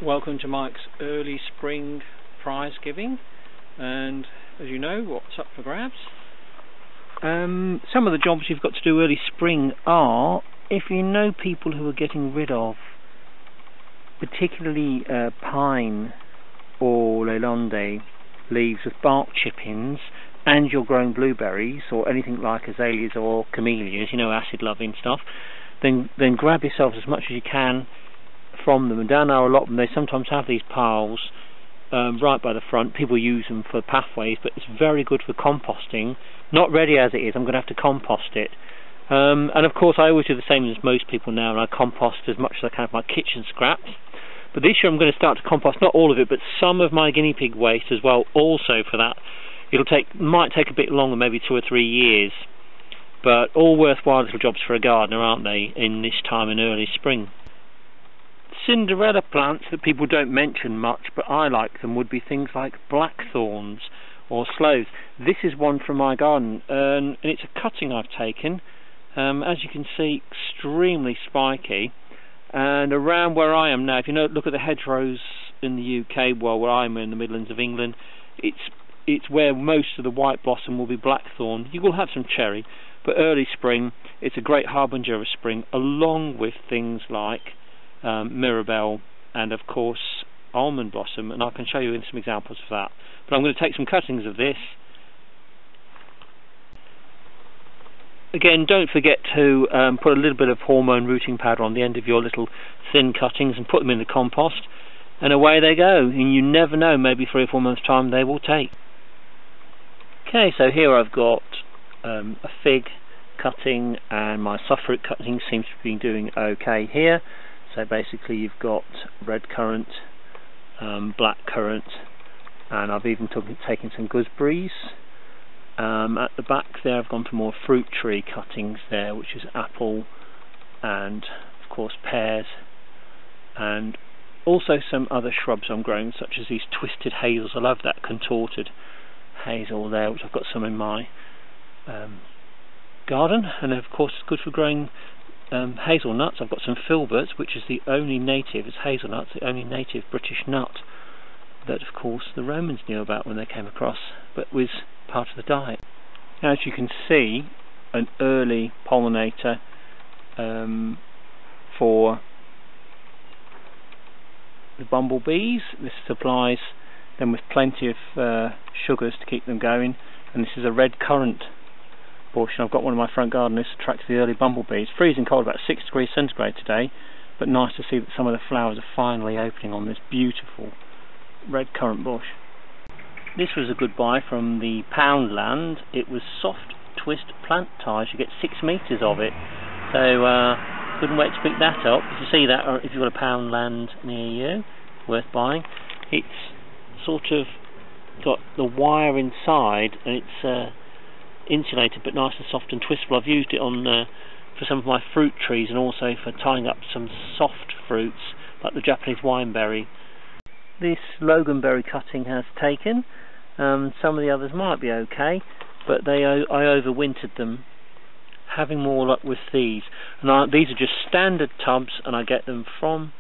Welcome to Mike's early spring prize giving, and as you know, what's up for grabs? Some of the jobs you've got to do early spring are, if you know people who are getting rid of particularly pine or leylandii leaves with bark chippings, and you're growing blueberries or anything like azaleas or camellias, you know, acid loving stuff, then grab yourself as much as you can from them. And down our allotment they sometimes have these piles right by the front. People use them for pathways, but it's very good for composting. Not ready as it is, I'm going to have to compost it. And of course I always do the same as most people now, and I compost as much as I can of my kitchen scraps. But this year I'm going to start to compost not all of it, but some of my guinea pig waste as well, also for that. Might take a bit longer, maybe 2 or 3 years, but all worthwhile little jobs for a gardener, aren't they, in this time in early spring. Cinderella plants that people don't mention much, but I like them, would be things like blackthorns or sloes. This is one from my garden, and it's a cutting I've taken. As you can see, extremely spiky, and around where I am now, if you look at the hedgerows in the UK, well, where I'm in the Midlands of England, it's where most of the white blossom will be blackthorn. You will have some cherry, but early spring, it's a great harbinger of spring, along with things like mirabelle and of course almond blossom, and I can show you some examples of that. But I'm going to take some cuttings of this. Again, don't forget to put a little bit of hormone rooting powder on the end of your little thin cuttings and put them in the compost, and away they go, and you never know, maybe 3 or 4 months time they will take. Okay, so here I've got a fig cutting, and my soft fruit cutting seems to be doing okay here. So basically you've got red currant, black currant, and I've even taken some gooseberries. At the back there I've gone for more fruit tree cuttings there, which is apple and of course pears, and also some other shrubs I'm growing, such as these twisted hazels. I love that contorted hazel there, which I've got some in my garden, and of course it's good for growing hazelnuts. I've got some filberts, which is the only native, it's hazelnuts, the only native British nut that of course the Romans knew about when they came across, but was part of the diet. Now, as you can see, an early pollinator for the bumblebees. This supplies them with plenty of sugars to keep them going, and this is a red currant bush, and I've got one in my front garden. This attracts the early bumblebees. Freezing cold, about 6 degrees centigrade today, but nice to see that some of the flowers are finally opening on this beautiful red currant bush. This was a good buy from the Poundland. It was soft twist plant ties. You get 6 metres of it, so couldn't wait to pick that up. If you see that, or if you've got a Poundland near you, worth buying. It's sort of got the wire inside, and it's insulated but nice and soft and twistable. I've used it on for some of my fruit trees, and also for tying up some soft fruits like the Japanese wineberry. This loganberry cutting has taken. Some of the others might be okay, but I overwintered them, having more luck with these. And these are just standard tubs, and I get them from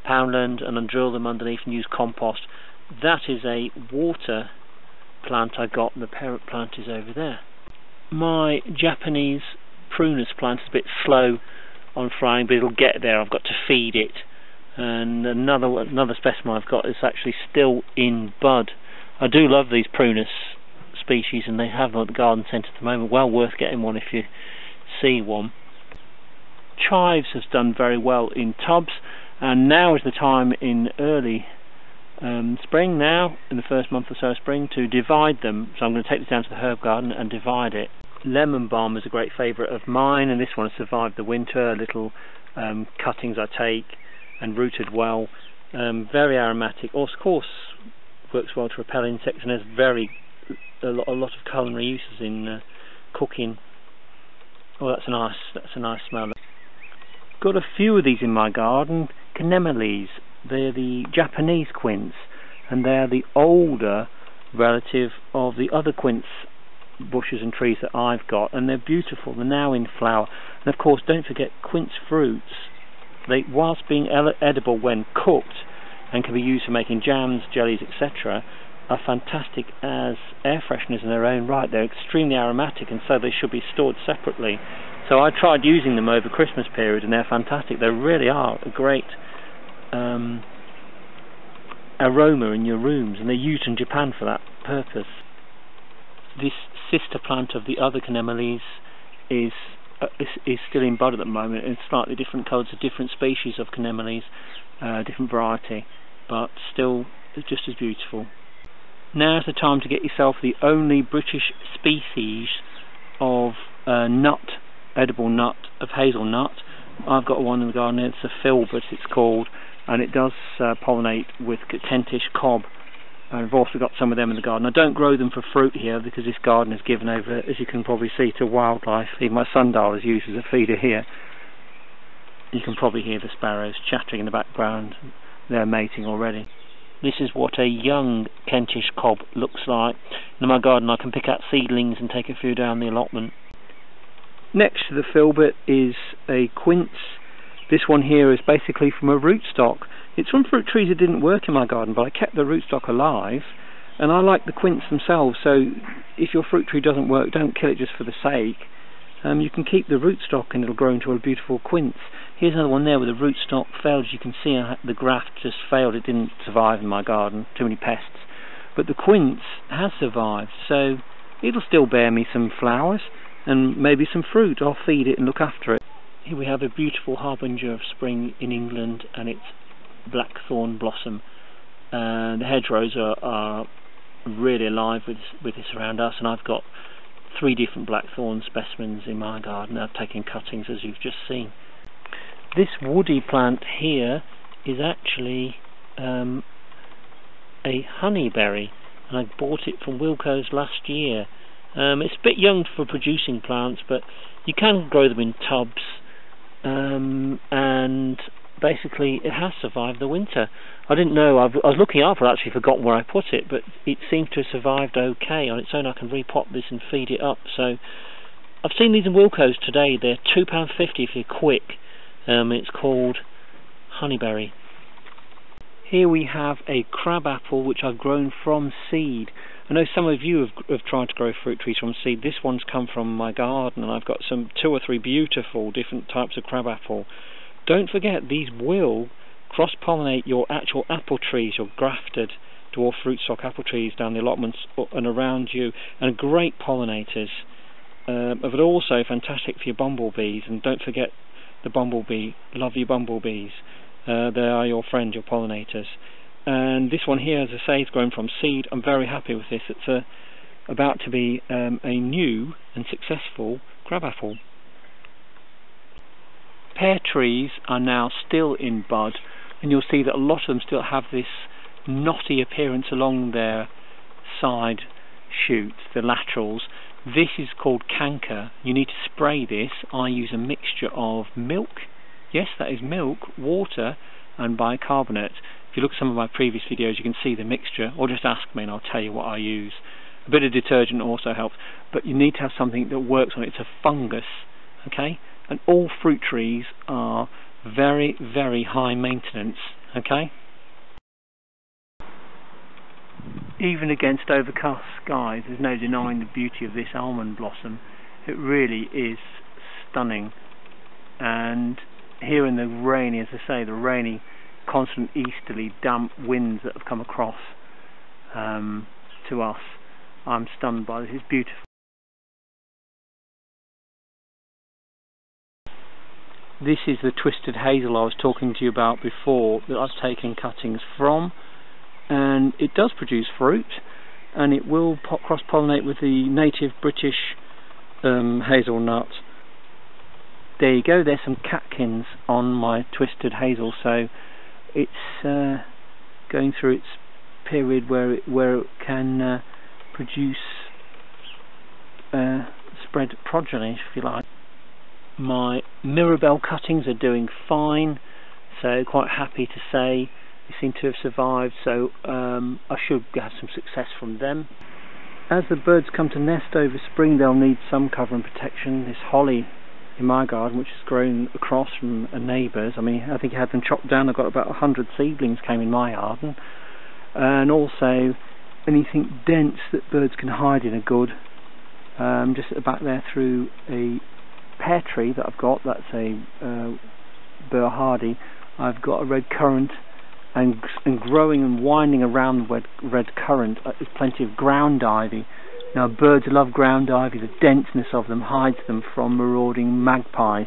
Poundland and then drill them underneath and use compost. That is a water plant I got, and the parent plant is over there. My Japanese prunus plant is a bit slow on flying, but it'll get there. I've got to feed it. And another specimen I've got is actually still in bud. I do love these prunus species, and they have them at the garden centre at the moment. Well worth getting one if you see one. Chives has done very well in tubs, and now is the time in early spring, now in the first month or so of spring, to divide them. So I'm going to take this down to the herb garden and divide it. Lemon balm is a great favourite of mine, and this one has survived the winter. Little cuttings I take and rooted well, very aromatic. Of course works well to repel insects, and has a lot of culinary uses in cooking. Oh, that's a nice smell. Got a few of these in my garden. Canemoles. They're the Japanese quince, and they're the older relative of the other quince bushes and trees that I've got, and they're beautiful. They're now in flower. And of course, don't forget, quince fruits, they, whilst being edible when cooked, and can be used for making jams, jellies, etc., are fantastic as air fresheners in their own right. They're extremely aromatic, and so they should be stored separately. So I tried using them over Christmas period, and they're fantastic. They really are a great aroma in your rooms, and they're used in Japan for that purpose. This sister plant of the other Canemoles is still in bud at the moment, in slightly different colours of different species of Canemoles, different variety, but still just as beautiful. Now's the time to get yourself the only British species of edible nut, of hazelnut. I've got one in the garden. It's a filbert, it's called, and it does pollinate with tentish cob. And I've also got some of them in the garden. I don't grow them for fruit here because this garden is given over, as you can probably see, to wildlife. Even my sundial is used as a feeder here. You can probably hear the sparrows chattering in the background. They're mating already. This is what a young Kentish cob looks like. In my garden I can pick out seedlings and take a few down the allotment. Next to the filbert is a quince. This one here is basically from a rootstock. It's from fruit trees that didn't work in my garden, but I kept the rootstock alive, and I like the quince themselves. So if your fruit tree doesn't work, don't kill it just for the sake. You can keep the rootstock and it'll grow into a beautiful quince. Here's another one there where the rootstock failed. As you can see, the graft just failed. It didn't survive in my garden, too many pests. But the quince has survived, so it'll still bear me some flowers and maybe some fruit. I'll feed it and look after it. Here we have a beautiful harbinger of spring in England, and it's blackthorn blossom. And the hedgerows are really alive with this around us, and I've got 3 different blackthorn specimens in my garden. I've taken cuttings, as you've just seen. This woody plant here is actually a honeyberry, and I bought it from Wilko's last year. It's a bit young for producing plants, but you can grow them in tubs, and basically it has survived the winter. I didn't know, I was looking up, I'd actually forgotten where I put it, but it seems to have survived okay on its own. I can repot this and feed it up. So I've seen these in Wilko's today. They're £2.50 if you're quick. It's called honeyberry. Here we have a crabapple which I've grown from seed. I know some of you have tried to grow fruit trees from seed. This one's come from my garden, and I've got 2 or 3 beautiful different types of crabapple. Don't forget, these will cross-pollinate your actual apple trees, your grafted dwarf rootstock apple trees down the allotments and around you, and great pollinators, but also fantastic for your bumblebees. And don't forget the bumblebee, love your bumblebees. They are your friend, your pollinators. And this one here, as I say, is grown from seed. I'm very happy with this. It's about to be a new and successful crabapple. Pear trees are now still in bud, and you'll see that a lot of them still have this knotty appearance along their side shoots, the laterals. This is called canker. You need to spray this. I use a mixture of milk, yes, that is milk, water and bicarbonate. If you look at some of my previous videos you can see the mixture, or just ask me and I'll tell you what I use. A bit of detergent also helps, but you need to have something that works on it. It's a fungus, okay? And all fruit trees are very, very high maintenance, okay? Even against overcast skies, there's no denying the beauty of this almond blossom. It really is stunning. And here in the rainy, as I say, the rainy, constant easterly, damp winds that have come across to us, I'm stunned by this. It's beautiful. This is the twisted hazel I was talking to you about before, that I've taken cuttings from, and it does produce fruit, and it will cross-pollinate with the native British hazelnut. There you go, there's some catkins on my twisted hazel, so it's going through its period where it can produce spread progeny, if you like. My Mirabelle cuttings are doing fine, so quite happy to say they seem to have survived, so I should have some success from them. As the birds come to nest over spring, they'll need some cover and protection. This holly in my garden, which has grown across from a neighbour's. I mean, I think he had them chopped down. I've got about 100 seedlings came in my garden. And also anything dense that birds can hide in are good. Just at the back there through a pear tree that I've got, that's a Burr Hardy, I've got a red currant, and growing and winding around the red currant is plenty of ground ivy. Now birds love ground ivy, the denseness of them hides them from marauding magpies.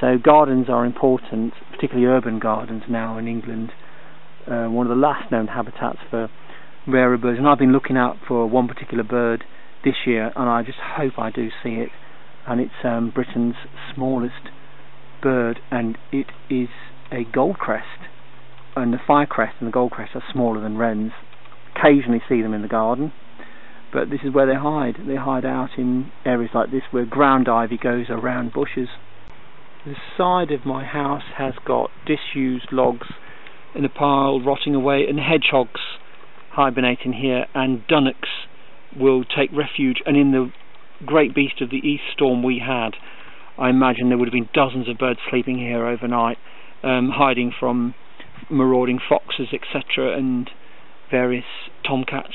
So gardens are important, particularly urban gardens now in England. One of the last known habitats for rarer birds, and I've been looking out for one particular bird this year, and I just hope I do see it. And it's Britain's smallest bird, and it is a goldcrest, and the firecrest and the goldcrest are smaller than wrens. Occasionally see them in the garden, but this is where they hide. They hide out in areas like this where ground ivy goes around bushes. The side of my house has got disused logs in a pile rotting away, and hedgehogs hibernating here, and dunnocks will take refuge. And in the great beast of the east storm we had, I imagine there would have been dozens of birds sleeping here overnight, hiding from marauding foxes, etc., and various tomcats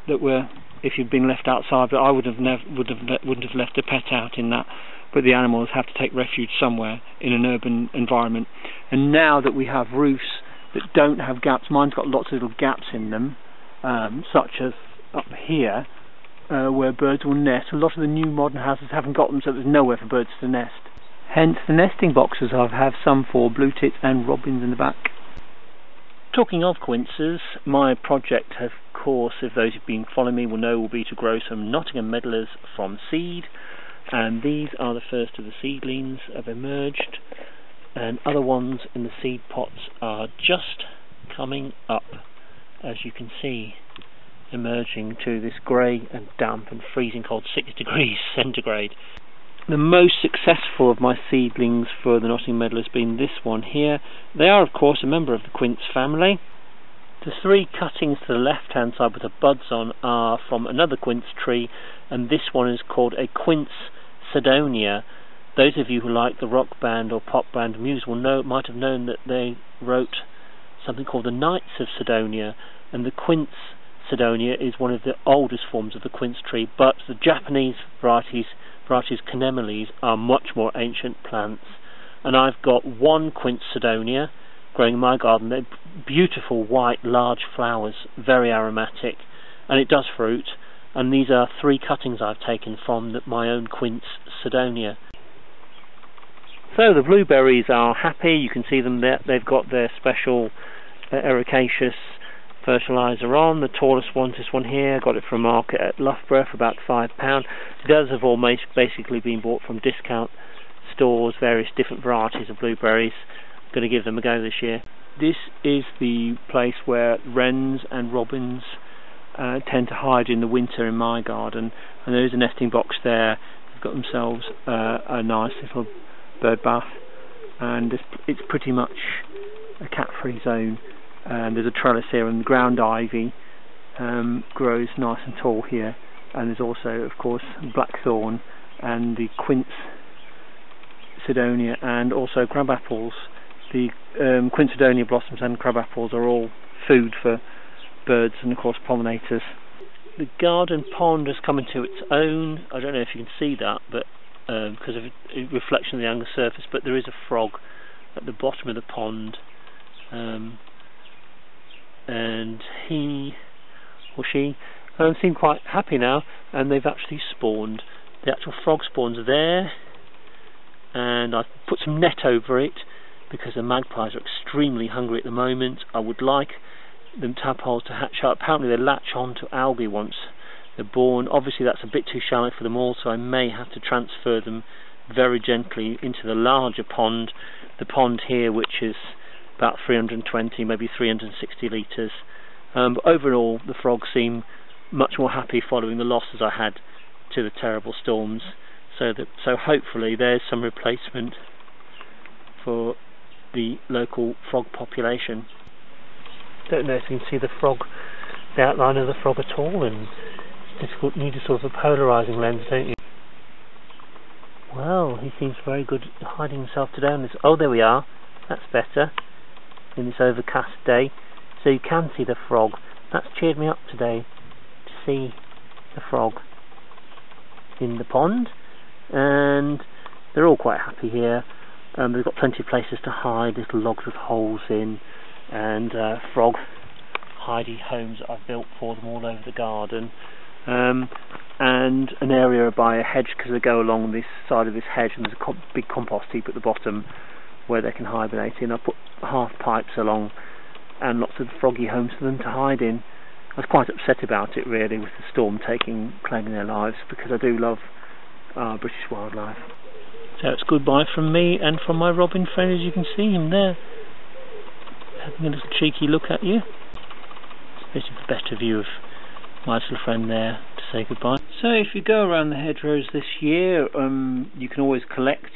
that were, if you'd been left outside, but I wouldn't have left a pet out in that. But the animals have to take refuge somewhere in an urban environment. And now that we have roofs that don't have gaps, mine's got lots of little gaps in them, such as up here, where birds will nest. A lot of the new modern houses haven't got them, so there's nowhere for birds to nest. Hence the nesting boxes I have some for blue tits and robins in the back. Talking of quinces, my project, of course, if those who've been following me will know, will be to grow some Nottingham medlars from seed, and these are the first of the seedlings have emerged, and other ones in the seed pots are just coming up, as you can see, emerging to this grey and damp and freezing cold 6 degrees centigrade. The most successful of my seedlings for the Nottingham medlar has been this one here. They are, of course, a member of the quince family. The 3 cuttings to the left hand side with the buds on are from another quince tree, and this one is called a quince Sidonia. Those of you who like the rock band or pop band Muse will know, might have known that they wrote something called the Knights of Sidonia, and the quince Sidonia is one of the oldest forms of the quince tree, but the Japanese varieties Canemoles, are much more ancient plants. And I've got one quince Sidonia growing in my garden. They're beautiful white large flowers, very aromatic, and it does fruit. And these are 3 cuttings I've taken from my own quince Sidonia. So the blueberries are happy. You can see them there. They've got their special ericaceous fertiliser on. The tallest one's this one here. Got it from a market at Loughborough for about £5. The others have all basically been bought from discount stores, various different varieties of blueberries. I'm going to give them a go this year. This is the place where wrens and robins tend to hide in the winter in my garden, and there is a nesting box there. They've got themselves a nice little bird bath, and it's pretty much a cat-free zone. And there's a trellis here, and the ground ivy grows nice and tall here, and there's also, of course, blackthorn and the quince Sidonia, and also crab apples. The quince Sidonia blossoms and crab apples are all food for birds and, of course, pollinators. The garden pond has come into its own. I don't know if you can see that, but because of a reflection of the angle surface, but there is a frog at the bottom of the pond. And he or she seem quite happy now, and they've actually spawned. The actual frog spawns are there, and I've put some net over it because the magpies are extremely hungry at the moment. I would like them tadpoles to hatch out. Apparently they latch on to algae once they're born. Obviously that's a bit too shallow for them all, so I may have to transfer them very gently into the larger pond. The pond here, which is about 320, maybe 360 litres. But overall, the frogs seem much more happy following the losses I had to the terrible storms. So hopefully there's some replacement for the local frog population. Don't know if you can see the outline of the frog at all, and it's difficult. You need a sort of a polarising lens, don't you? Well, he seems very good at hiding himself today on this. Oh, there we are. That's better. In this overcast day. So you can see the frog. That's cheered me up today, to see the frog in the pond. And they're all quite happy here. They've got plenty of places to hide, little logs with holes in, and frog hidey homes that I've built for them all over the garden. And an area by a hedge, because they go along this side of this hedge, and there's a big compost heap at the bottom where they can hibernate in. I put half pipes along and lots of froggy homes for them to hide in. I was quite upset about it really, with the storm claiming their lives, because I do love British wildlife. So it's goodbye from me and from my robin friend, as you can see him there, having a little cheeky look at you. It's a bit of a better view of my little friend there to say goodbye. So if you go around the hedgerows this year, you can always collect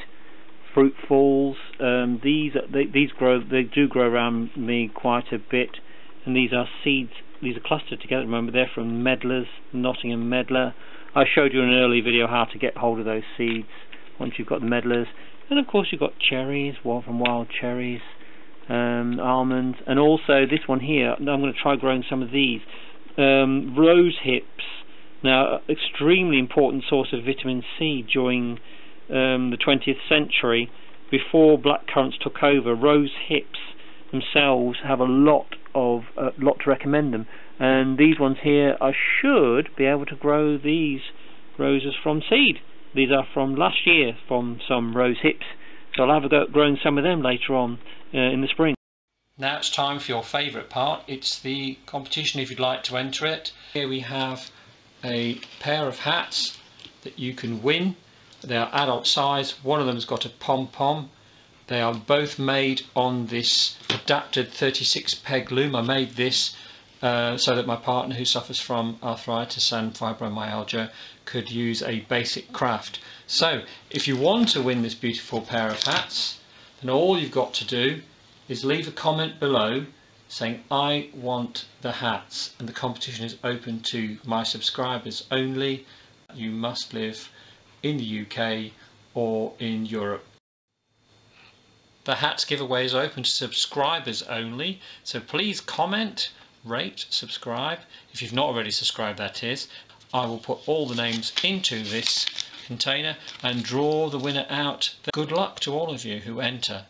fruit falls. These do grow around me quite a bit, and these are seeds. These are clustered together at the moment. They're from medlars, Nottingham medlar. I showed you in an early video how to get hold of those seeds once you've got the medlars. And of course you've got cherries, from wild cherries, almonds, and also this one here. I'm going to try growing some of these. Rose hips. Now, extremely important source of vitamin C during the 20th century. Before blackcurrants took over, rose hips themselves have a lot to recommend them. And these ones here, I should be able to grow these roses from seed. These are from last year, from some rose hips. So I'll have a go at growing some of them later on in the spring. Now it's time for your favourite part. It's the competition if you'd like to enter it. Here we have a pair of hats that you can win. They are adult size. One of them's got a pom-pom. They are both made on this adapted 36 peg loom. I made this so that my partner, who suffers from arthritis and fibromyalgia, could use a basic craft. So if you want to win this beautiful pair of hats, then all you've got to do is leave a comment below saying I want the hats, and the competition is open to my subscribers only. You must live in the UK or in Europe. The hats giveaway is open to subscribers only, so please comment, rate, subscribe. If you've not already subscribed, that is. I will put all the names into this container and draw the winner out. Good luck to all of you who enter.